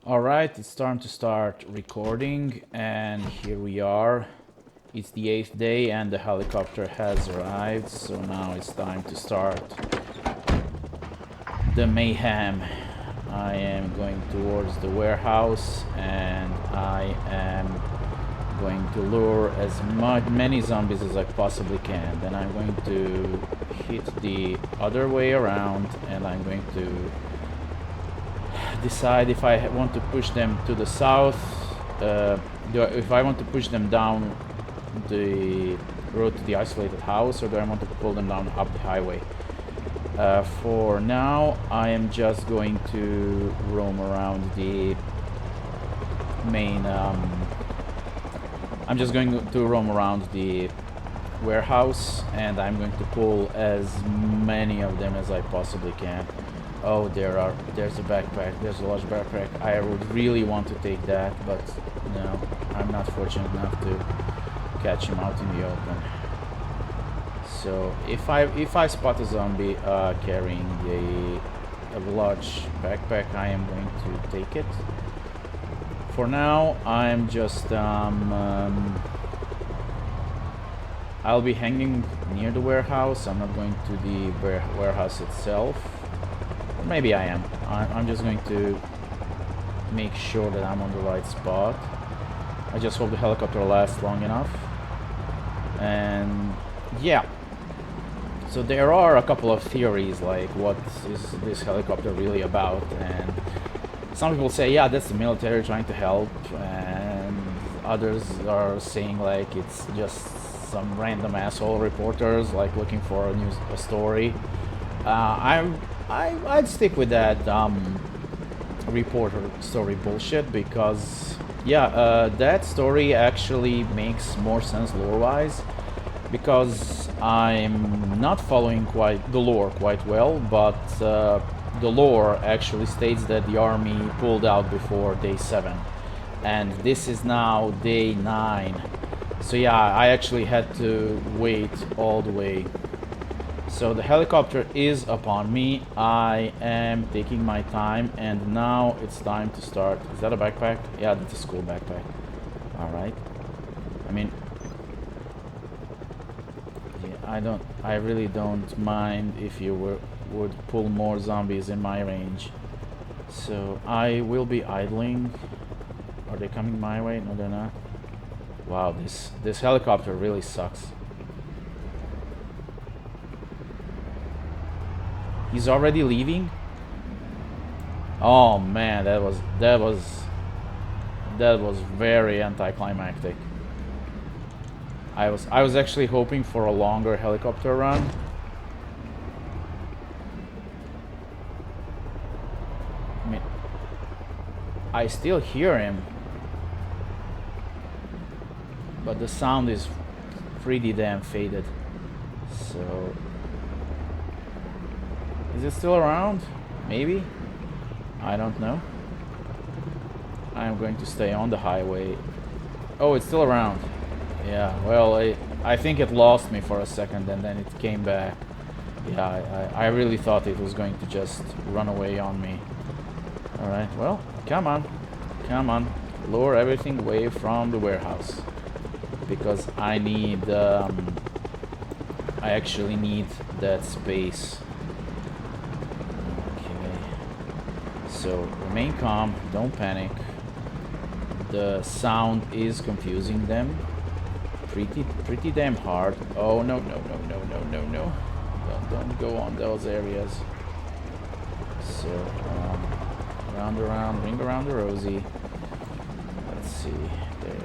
Alright, it's time to start recording, and here we are. It's the 8th day and the helicopter has arrived, so now it's time to start the mayhem. I am going towards the warehouse and I am going to lure as many zombies as I possibly can. Then I'm going to hit the other way around and I'm going to decide if I want to push them to the south, if I want to push them down the road to the isolated house, or do I want to pull them down up the highway. For now, I am just going to roam around the main. I'm just going to roam around the warehouse, and I'm going to pull as many of them as I possibly can. Oh, there's a backpack. There's a large backpack. I would really want to take that, but no, I'm not fortunate enough to catch him out in the open. So if I spot a zombie carrying a large backpack, I am going to take it. For now, I'm just I'll be hanging near the warehouse. I'm not going to the warehouse itself. Or maybe I am. I'm just going to make sure that I'm on the right spot. I just hope the helicopter lasts long enough. And yeah. So there are a couple of theories, like what is this helicopter really about, and some people say, yeah, that's the military trying to help, and others are saying like it's just some random asshole reporters like looking for a story. I'd stick with that reporter story bullshit, because yeah, that story actually makes more sense lore-wise, because I'm not following the lore quite well, but the lore actually states that the army pulled out before day 7, and this is now day 9. So yeah, I actually had to wait all the way. So the helicopter is upon me. I am taking my time, and now it's time to start. Is that a backpack? Yeah, that's a school backpack. Alright. I mean, I really don't mind if you would pull more zombies in my range. So I will be idling. Are they coming my way? No, they're not. Wow, this helicopter really sucks. He's already leaving? Oh man, that was very anticlimactic. I was actually hoping for a longer helicopter run. I mean, I still hear him, but the sound is pretty damn faded. So, is it still around? Maybe? I don't know. I'm going to stay on the highway. Oh, it's still around. Yeah, well, I think it lost me for a second and then it came back. Yeah, I really thought it was going to just run away on me. Alright, well, come on. Come on. Lure everything away from the warehouse. Because I need, I actually need that space. Okay. So, remain calm, don't panic. The sound is confusing them. Pretty damn hard. Oh no. Don't go on those areas. So round, ring around the rosy. Let's see. There.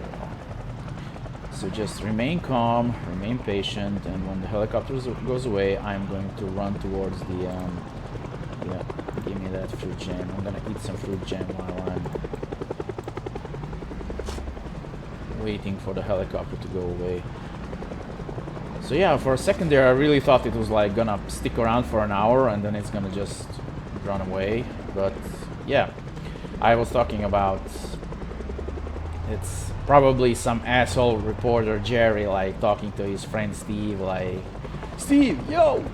So just remain calm, remain patient, and when the helicopter goes away, I'm going to run towards the yeah, give me that fruit jam. I'm gonna eat some fruit jam while I'm waiting for the helicopter to go away. So yeah, for a second there I really thought it was like gonna stick around for an hour and then it's gonna just run away. But yeah, I was talking about it's probably some asshole reporter Jerry like talking to his friend Steve like, Steve, yo,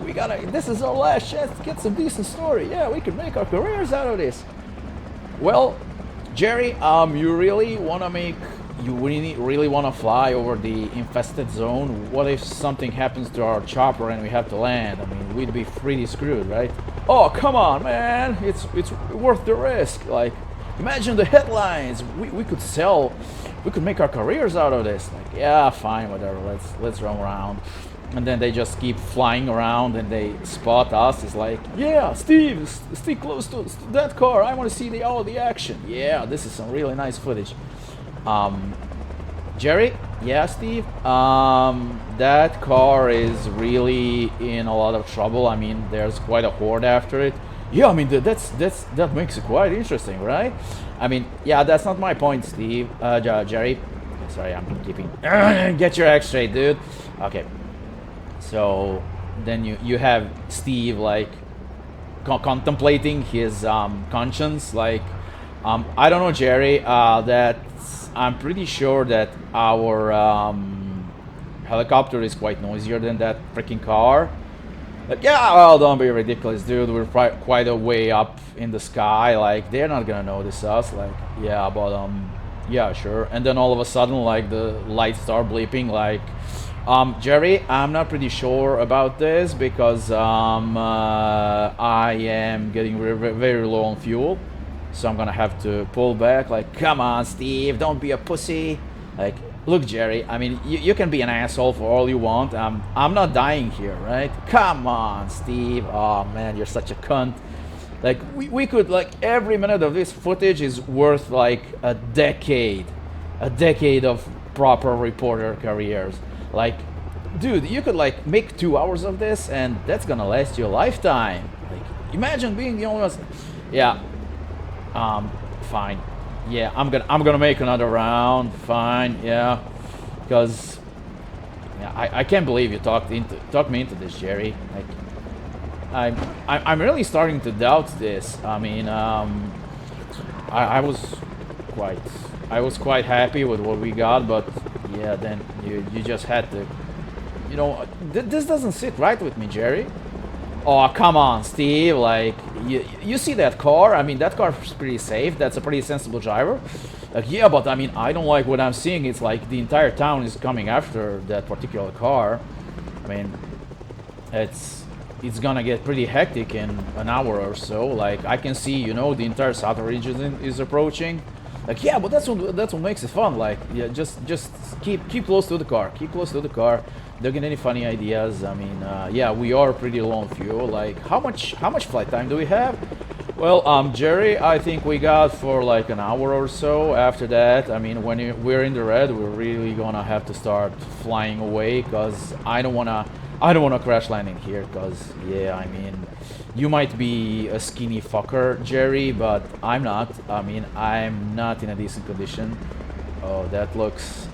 this is our last chance to get some decent story. Yeah, we can make our careers out of this. Well, Jerry, you really want to make... You really want to fly over the infested zone? What if something happens to our chopper and we have to land? I mean, we'd be pretty screwed, right? Oh, come on, man. It's worth the risk. Like, imagine the headlines. We could sell... We could make our careers out of this. Like, yeah, fine, whatever. Let's run around. And then they just keep flying around and they spot us. It's like, yeah, Steve, stay close to that car. I want to see all the action. Yeah, this is some really nice footage. Jerry? Yeah, Steve? That car is really in a lot of trouble. I mean, there's quite a horde after it. Yeah, I mean, that makes it quite interesting, right? I mean, yeah, that's not my point, Steve. Jerry. Sorry, I'm keeping... Get your act straight, dude. Okay. So, then you have Steve, like, contemplating his conscience. Like, I don't know, Jerry, I'm pretty sure that our helicopter is quite noisier than that freaking car. Like, yeah, well, don't be ridiculous, dude. We're quite a way up in the sky. Like, they're not gonna notice us. Like, yeah, but yeah, sure. And then all of a sudden, like, the lights start bleeping. Like, Jerry, I'm not pretty sure about this because I am getting very low on fuel. So I'm gonna have to pull back. Like, come on, Steve, don't be a pussy. Like, look, Jerry, I mean, you can be an asshole for all you want. I'm not dying here, right? Come on, Steve. Oh, man, you're such a cunt. Like, we could, like, every minute of this footage is worth, like, a decade. A decade of proper reporter careers. Like, dude, you could, like, make 2 hours of this, and that's gonna last you a lifetime. Like, imagine being the only one... Yeah. Fine. Yeah, I'm gonna make another round. Fine, yeah. Because, yeah, I can't believe you talked me into this, Jerry. Like, I'm really starting to doubt this. I mean, I was quite happy with what we got, but yeah, then you just had to, you know, this doesn't sit right with me, Jerry. Oh, come on, Steve. Like, you see that car? I mean, that car is pretty safe. That's a pretty sensible driver. Like, yeah, but I mean, I don't like what I'm seeing. It's like the entire town is coming after that particular car. I mean, it's gonna get pretty hectic in an hour or so. Like, I can see, you know, the entire southern region is approaching. Like, yeah, but that's what makes it fun. Like, yeah, just keep close to the car. Keep close to the car. Don't get any funny ideas. I mean, yeah, we are pretty low on fuel. Like, how much flight time do we have? Well, Jerry, I think we got for like an hour or so. After that, I mean, when we're in the red, we're really gonna have to start flying away, because I don't wanna crash landing here. Because, yeah, I mean, you might be a skinny fucker, Jerry, but I'm not. I mean, I'm not in a decent condition. Oh, that looks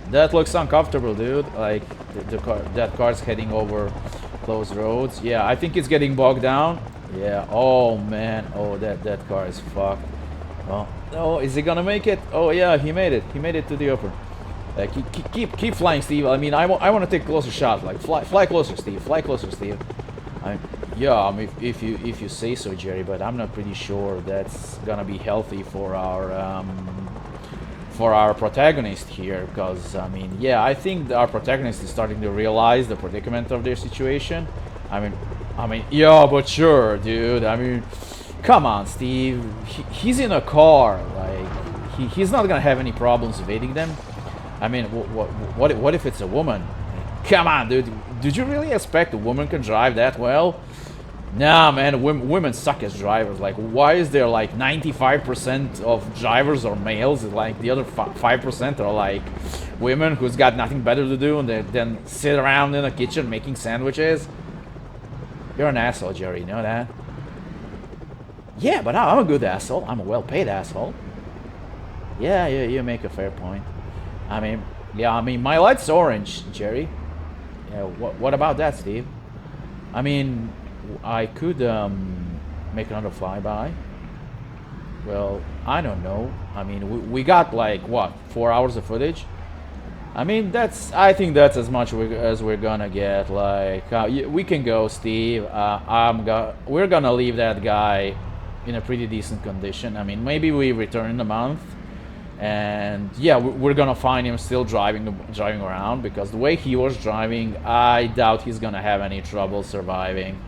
uncomfortable, dude. Like, that car's heading over closed roads. Yeah, I think it's getting bogged down. Yeah. Oh man. Oh, that car is fucked. Oh, is he gonna make it? Oh yeah, he made it. He made it to the upper. Like, keep flying, Steve. I mean, I want to take a closer shot. Like, fly closer, Steve. Fly closer, Steve. Yeah, if you say so, Jerry. But I'm not pretty sure that's gonna be healthy for our protagonist here, because I mean, yeah, I think our protagonist is starting to realize the predicament of their situation. I mean, yeah, but sure, dude. I mean, come on, Steve. He's in a car. Like, he's not gonna have any problems evading them. I mean, what if it's a woman? Come on, dude. Did you really expect a woman can drive that well? Nah, man, women suck as drivers. Like, why is there like 95% of drivers are males? Like, the other 5% are like women who's got nothing better to do and then sit around in a kitchen making sandwiches? You're an asshole, Jerry, you know that? Yeah, but I'm a good asshole. I'm a well-paid asshole. Yeah, you make a fair point. I mean, yeah, I mean, my light's orange, Jerry. Yeah, what about that, Steve? I mean, I could make another flyby. Well, I don't know. I mean, we got like what, 4 hours of footage? I mean, I think that's as much as we're gonna get. Like, we can go, Steve. We're gonna leave that guy in a pretty decent condition. I mean, maybe we return in a month. And yeah, we're gonna find him still driving around, because the way he was driving, I doubt he's gonna have any trouble surviving.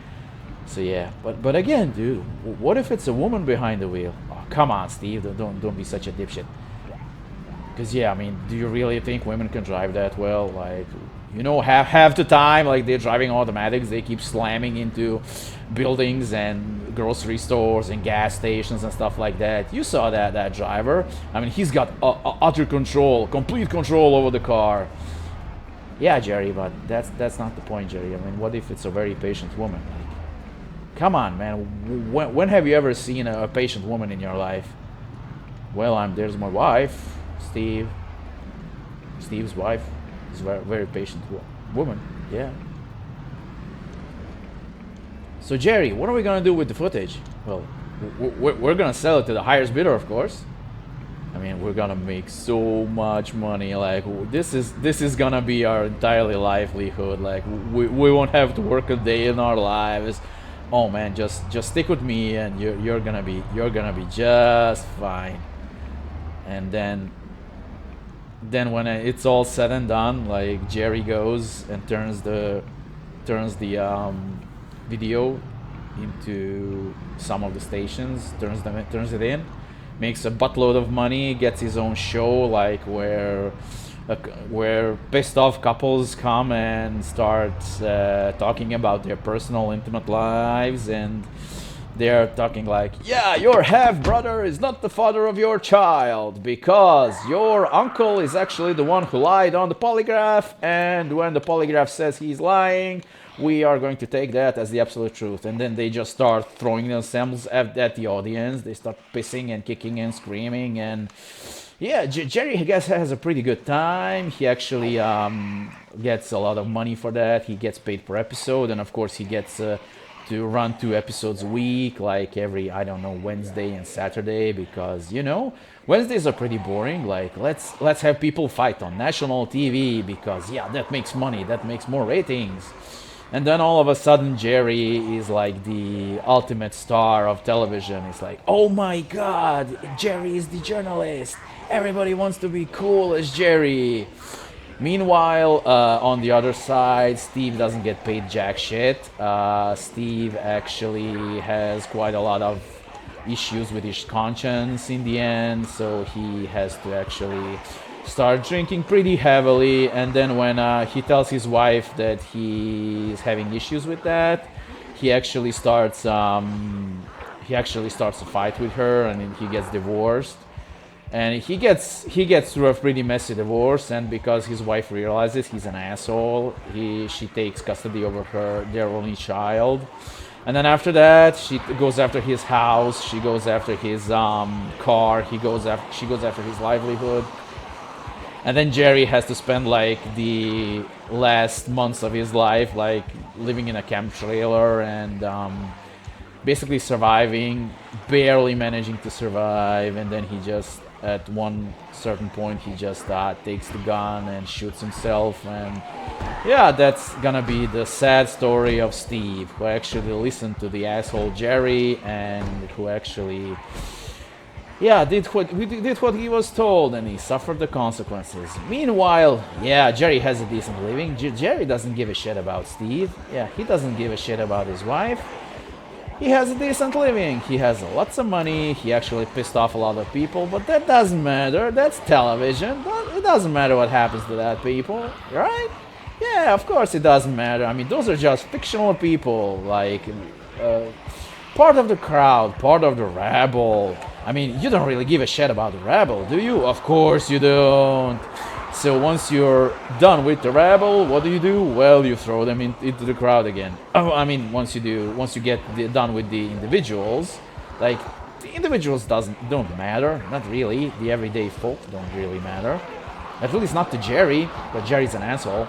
So yeah, but again, dude, what if it's a woman behind the wheel? Oh, come on, Steve, don't be such a dipshit. Because yeah, I mean, do you really think women can drive that well? Like, half the time, like, they're driving automatics, they keep slamming into buildings and grocery stores and gas stations and stuff like that. You saw that driver. I mean, he's got utter control, complete control over the car. Yeah, Jerry, but that's not the point, Jerry. I mean, what if it's a very patient woman? Like, come on, man. When have you ever seen a patient woman in your life? Well, there's my wife, Steve's wife is a very patient woman. Yeah. So Jerry, what are we gonna do with the footage? Well, we're gonna sell it to the highest bidder, of course. I mean, we're gonna make so much money. Like, this is gonna be our entirely livelihood. Like, we won't have to work a day in our lives. Oh man, just stick with me, and you're gonna be just fine. And then when it's all said and done, like, Jerry goes and turns the video into some of the stations, turns it in, makes a buttload of money, gets his own show, like, where pissed off couples come and start talking about their personal, intimate lives, and they're talking like, yeah, your half brother is not the father of your child, because your uncle is actually the one who lied on the polygraph, and when the polygraph says he's lying, we are going to take that as the absolute truth. And then they just start throwing themselves at the audience. They start pissing and kicking and screaming, and yeah, Jerry, I guess, has a pretty good time. He actually gets a lot of money for that. He gets paid per episode, and of course he gets to run 2 episodes a week, like every, I don't know, Wednesday and Saturday, because Wednesdays are pretty boring. Like, let's have people fight on national TV, because yeah, that makes money, that makes more ratings. And then all of a sudden, Jerry is like the ultimate star of television. It's like, oh my god, Jerry is the journalist. Everybody wants to be cool as Jerry. Meanwhile, on the other side, Steve doesn't get paid jack shit. Steve actually has quite a lot of issues with his conscience in the end, so he has to actually start drinking pretty heavily. And then when he tells his wife that he's having issues with that, he actually starts a fight with her, and he gets divorced. And he gets through a pretty messy divorce, and because his wife realizes he's an asshole, she takes custody over their only child. And then after that, she goes after his house, she goes after his car, she goes after his livelihood. And then Jerry has to spend like the last months of his life like living in a camp trailer and basically surviving, barely managing to survive. And then he just, at one certain point, he just takes the gun and shoots himself. And yeah, that's gonna be the sad story of Steve, who actually listened to the asshole Jerry, and who actually did what he was told, and he suffered the consequences. Meanwhile, yeah, Jerry has a decent living. Jerry doesn't give a shit about Steve. Yeah, he doesn't give a shit about his wife. He has a decent living. He has lots of money. He actually pissed off a lot of people, but that doesn't matter. That's television. It doesn't matter what happens to that people, right? Yeah, of course it doesn't matter. I mean, those are just fictional people, like part of the crowd, part of the rabble. I mean, you don't really give a shit about the rabble, do you? Of course you don't. So once you're done with the rabble, what do? Well, you throw them into the crowd again. Oh, I mean, once you get done with the individuals, like, the individuals don't matter, not really. The everyday folk don't really matter. At least not to Jerry, but Jerry's an asshole.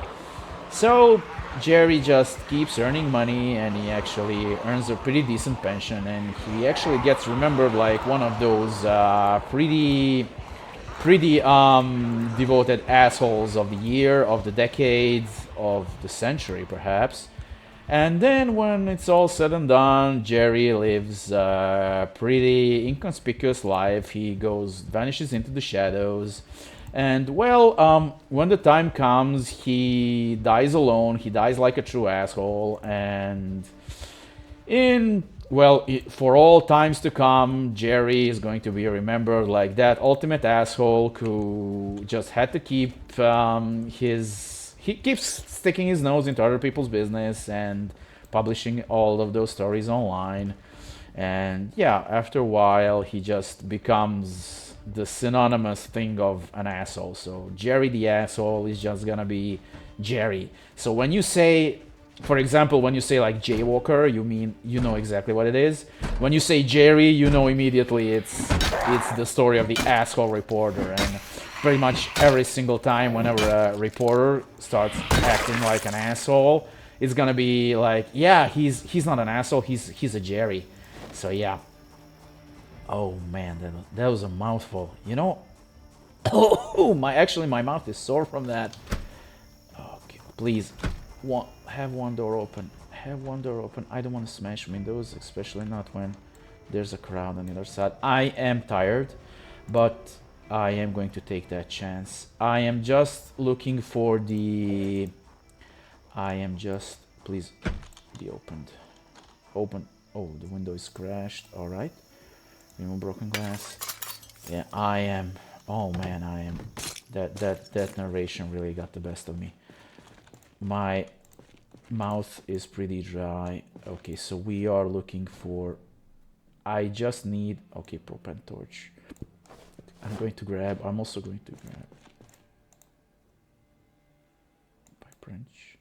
So Jerry just keeps earning money, and he actually earns a pretty decent pension, and he actually gets remembered like one of those pretty devoted assholes of the year, of the decade, of the century perhaps. And then when it's all said and done, Jerry lives a pretty inconspicuous life. He vanishes into the shadows. And well, when the time comes, he dies alone. He dies like a true asshole. And for all times to come, Jerry is going to be remembered like that ultimate asshole who just had to keep he keeps sticking his nose into other people's business and publishing all of those stories online. And yeah, after a while, he just becomes the synonymous thing of an asshole. So Jerry the asshole is just gonna be Jerry. So when you say, for example, when you say like Jaywalker, you know exactly what it is. When you say Jerry, you know immediately it's the story of the asshole reporter. And pretty much every single time whenever a reporter starts acting like an asshole, it's gonna be like, yeah, he's not an asshole, he's a Jerry. So yeah. Oh man, that was a mouthful. You know, oh my mouth is sore from that. Okay, please, have one door open. Have one door open. I don't want to smash windows, especially not when there's a crowd on the other side. I am tired, but I am going to take that chance. I am just looking for the. Please be opened. Open. Oh, the window is crashed. All right. Remove broken glass. Yeah, I am. Oh man, I am. That narration really got the best of me. My mouth is pretty dry. Okay, so we are looking for. I just need. Okay, propane torch. I'm also going to grab pipe wrench.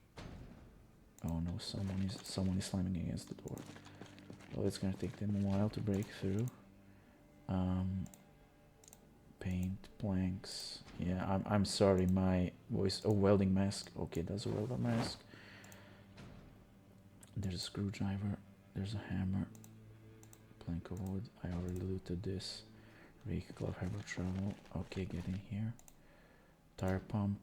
Oh no, someone is slamming against the door. Well, it's gonna take them a while to break through. Paint, planks. Yeah, I'm sorry, my voice. Oh, welding mask. Okay, that's a welding mask. There's a screwdriver. There's a hammer. Plank of wood. I already looted this. Rake, glove, hammer, trowel. Okay, get in here. Tire pump.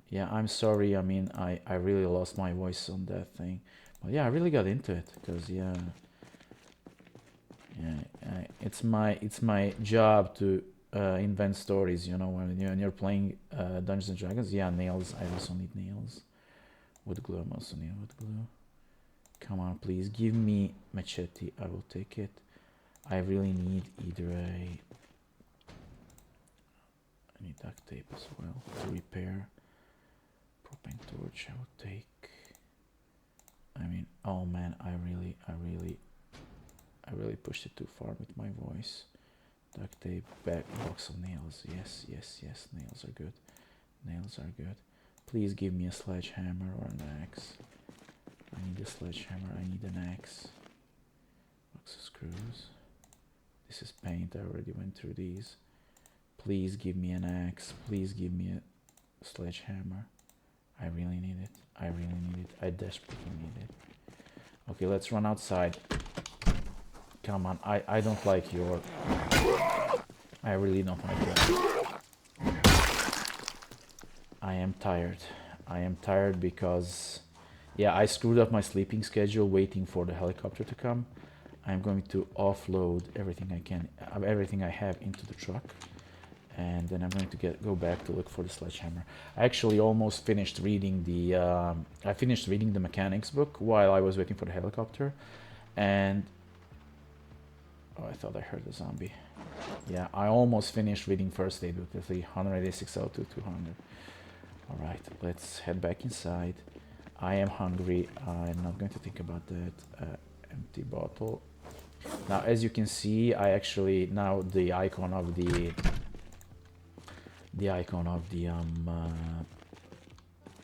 Yeah, I'm sorry. I mean, I really lost my voice on that thing. But yeah, I really got into it because yeah, it's my job to invent stories. You know, when you're playing Dungeons and Dragons. Yeah, nails. I also need nails. Wood glue. I also need wood glue. Come on, please give me machete. I will take it. I really need either I need duct tape as well to repair. Propane torch I will take. I mean, oh man, I really pushed it too far with my voice. Duct tape, box of nails. Yes, nails are good. Nails are good. Please give me a sledgehammer or an axe. I need a sledgehammer, I need an axe. Box of screws. This is paint, I already went through these. Please give me an axe. Please give me a sledgehammer. I really need it. I desperately need it. Okay, let's run outside. Come on, I don't like your... I really don't like that. I am tired because... Yeah, I screwed up my sleeping schedule waiting for the helicopter to come. I'm going to offload everything I have into the truck. And then I'm going to go back to look for the sledgehammer. I actually almost finished reading the mechanics book while I was waiting for the helicopter. And oh, I thought I heard a zombie. Yeah, I almost finished reading first aid with the 186 L2 200. All right, let's head back inside. I am hungry. I'm not going to think about that. Empty bottle. Now, as you can see, now the icon of the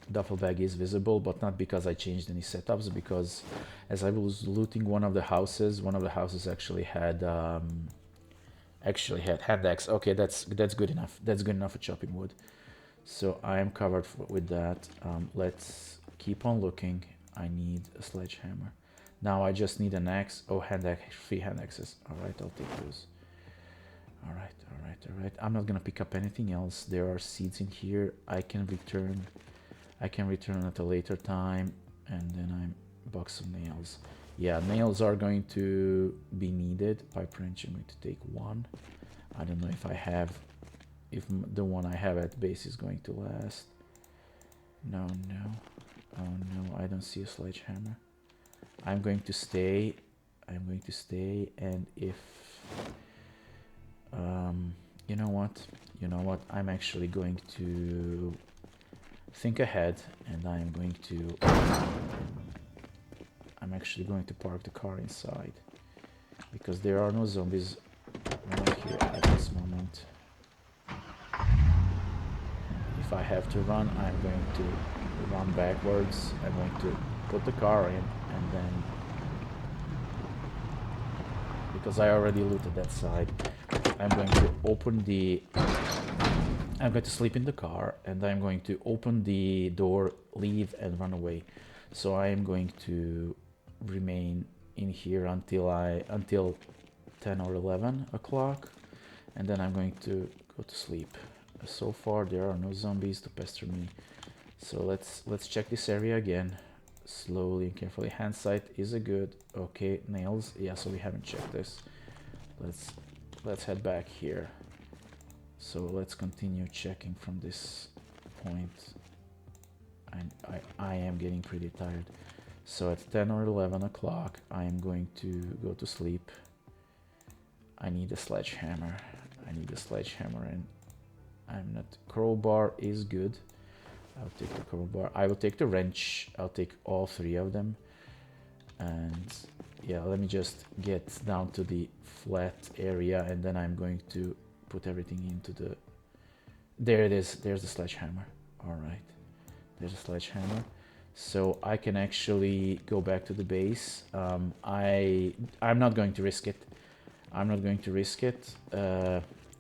duffel bag is visible, but not because I changed any setups, because as I was looting one of the houses actually had hand axe. Okay, that's good enough. That's good enough for chopping wood. So I am covered with that. Let's keep on looking. I need a sledgehammer. Now I just need an axe. Oh, free hand axes. All right, I'll take those. All right. I'm not gonna pick up anything else. There are seeds in here. I can return at a later time, and then I'm box of nails. Yeah, nails are going to be needed. Pipe wrench, I'm going to take one. I don't know if I have, if the one I have at base is going to last. No, no. Oh no, I don't see a sledgehammer. I'm going to stay. I'm going to stay, and if you know what? You know what? I'm actually going to think ahead, and I'm actually going to park the car inside because there are no zombies right here at this moment. If I have to run, I'm going to run backwards. I'm going to put the car in, and then because I already looted that side, I'm going to open the I'm going to sleep in the car, and I'm going to open the door, leave, and run away. So I am going to remain in here until 10 or 11 o'clock, and then I'm going to go to sleep. So far there are no zombies to pester me. So let's check this area again, slowly and carefully. Hand sight is a good. Okay, nails. Yeah, so we haven't checked this. Let's head back here. So let's continue checking from this point. And I am getting pretty tired. So at 10 or 11 o'clock, I am going to go to sleep. I need a sledgehammer. And I'm not... Crowbar is good. I'll take the crowbar. I will take the wrench. I'll take all three of them. And yeah, let me just get down to the flat area, and then I'm going to put everything into the... There it is. There's the sledgehammer. All right. There's a sledgehammer. So I can actually go back to the base. I'm not going to risk it.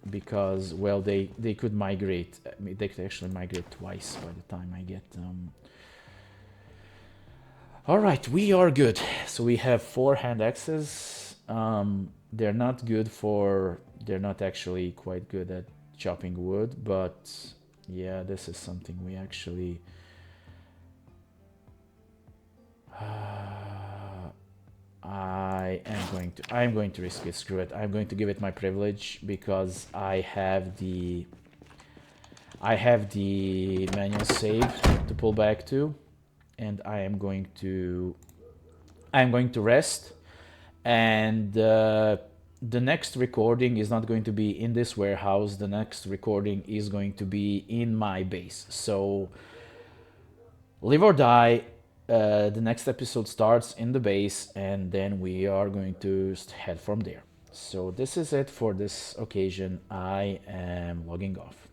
Because, well, they could migrate. I mean, they could actually migrate twice by the time I get... All right, we are good. So we have 4 hand axes. They're not good for... They're not actually quite good at chopping wood, but yeah, this is something we actually... I'm going to risk it. Screw it. I'm going to give it my privilege because I have the manual save to pull back to, and I'm going to rest. And the next recording is not going to be in this warehouse. The next recording is going to be in my base. So live or die. The next episode starts in the base, and then we are going to head from there. So this is it for this occasion. I am logging off.